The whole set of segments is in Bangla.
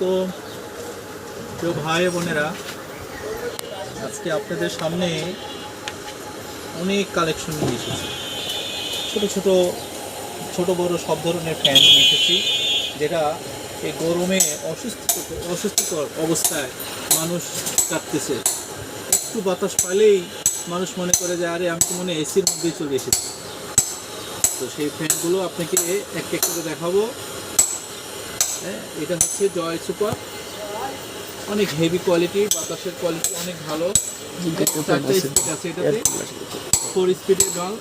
তো প্রিয় ভাই বোনেরা, আজকে আপনাদের সামনে অনেক কালেকশন নিয়ে এসেছি। ছোট ছোট বড় সব ধরনের ফ্যান নিয়ে এসেছি, যেটা এই গরমে অস্বস্তিকর অবস্থায় মানুষ কাটতেছে। একটু বাতাস পাইলেই মানুষ মনে করে যে আরে আমি তো মনে হয় এসির মধ্যেই চলে এসেছি। তো সেই ফ্যানগুলো আপনাকে এক এক করে দেখাবো। হ্যাঁ, এটা হচ্ছে জয় সুপার, অনেক হেভি কোয়ালিটি, বাতাসের কোয়ালিটি অনেক ভালো। 4টা স্পিড আছে এটাতে, 4 স্পিডের বাল্ব,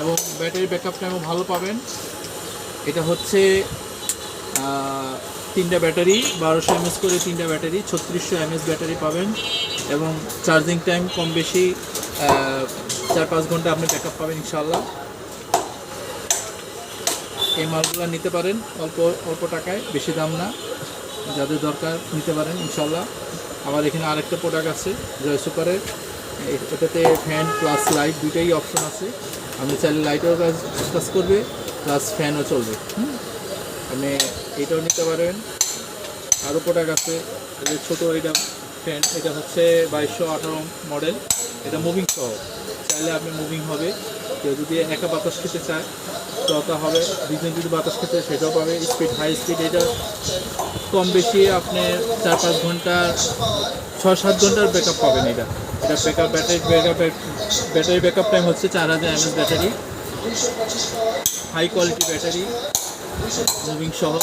এবং ব্যাটারি ব্যাকআপ টাইমও ভালো পাবেন। এটা হচ্ছে 3টা ব্যাটারি, 1200 mAh করে 3টা ব্যাটারি, 3600 mAh ব্যাটারি পাবেন, এবং চার্জিং টাইম কম বেশি 4-5 ঘন্টা আপনি ব্যাকআপ পাবেন ইনশাআল্লাহ। এই মালগুলো নিতে পারেন অল্প অল্প টাকায়, বেশি দাম না, যাদের দরকার নিতে পারেন ইনশাল্লাহ। আবার এখানে আরেকটা প্রোডাক্ট আছে জয় সুপারের, এটাতে ফ্যান প্লাস লাইট দুইটাই অপশন আছে। আপনি চাইলে লাইটও কাজ করবে, প্লাস ফ্যানও চলবে। আপনি এটাও নিতে পারেন। আরও প্রোডাক্ট আছে, এই ছোটো এটা ফ্যান, এটা হচ্ছে 2218 মডেল, এটা মুভিং সহ, চাইলে আপনি মুভিং হবে। কেউ যদি একা বাতাস খেতে চায় তো তা হবে, দুজন যদি বাতাস খেতে সেটাও পাবে। স্পিড হাই স্পিড, এটা কম বেশি আপনি 4-5 ঘন্টার 6-7 ঘন্টার ব্যাকআপ পাবেন। এটা ব্যাটারি ব্যাকআপ টাইম হচ্ছে 4000 mAh battery, high quality battery, moving সহ।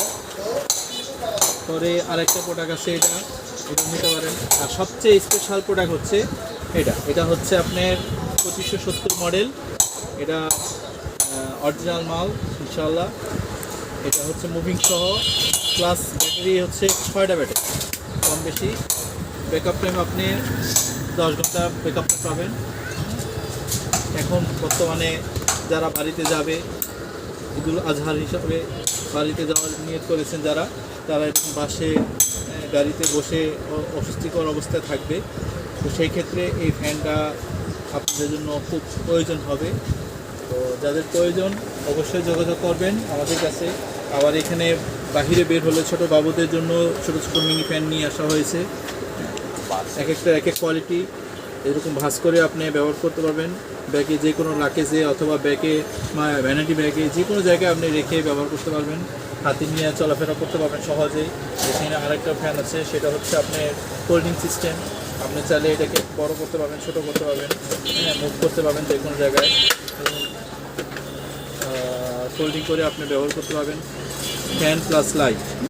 পরে আরেকটা প্রোডাক্ট আছে, এটা নিতে পারেন। আর সবচেয়ে স্পেশাল প্রোডাক্ট হচ্ছে এটা হচ্ছে আপনার 2570 মডেল, এটা অরিজিনাল মাল ইনশাআল্লাহ। এটা হচ্ছে মুভিং সহ, প্লাস ব্যাটারি হচ্ছে 6টা ব্যাটারি, কম বেশি ব্যাকআপ টাইম আপনি 10 ঘন্টা ব্যাকআপ পাবেন। এখন বর্তমানে যারা বাড়িতে যাবে, ঈদুল আজহার হিসাবে বাড়িতে যাওয়ার নিয়ত করেছেন যারা, তারা এরকম বাসে গাড়িতে বসে অস্বস্তিকর অবস্থায় থাকবে, তো সেই ক্ষেত্রে এই ফ্যানটা আপনাদের জন্য খুব প্রয়োজন হবে। তো যাদের প্রয়োজন অবশ্যই যোগাযোগ করবেন আমাদের কাছে। আবার এখানে বাহিরে বের হলে ছোট বাবুদের জন্য ছোট ছোট মিনি ফ্যান নিয়ে আসা হয়েছে, এক একটা এক এক কোয়ালিটি। এরকম ভাঁজ করে আপনি ব্যবহার করতে পারবেন, ব্যাগে যে কোনো লাকেজে অথবা ব্যাগে, ভ্যানিটি ব্যাগে, যে কোনো জায়গায় আপনি রেখে ব্যবহার করতে পারবেন, হাতে নিয়ে চলাফেরা করতে পারবেন সহজেই। এখানে আরেকটা ফ্যান আছে, সেটা হচ্ছে আপনার হোল্ডিং সিস্টেম। আপনি চাইলে এটাকে বড় করতে পারবেন, ছোট করতে পারবেন, হ্যাঁ, মুভ করতে পারবেন যে কোনো জায়গায়, ফোল্ডিং করে আপনি ব্যবহার করতে পারবেন। Fan plus light.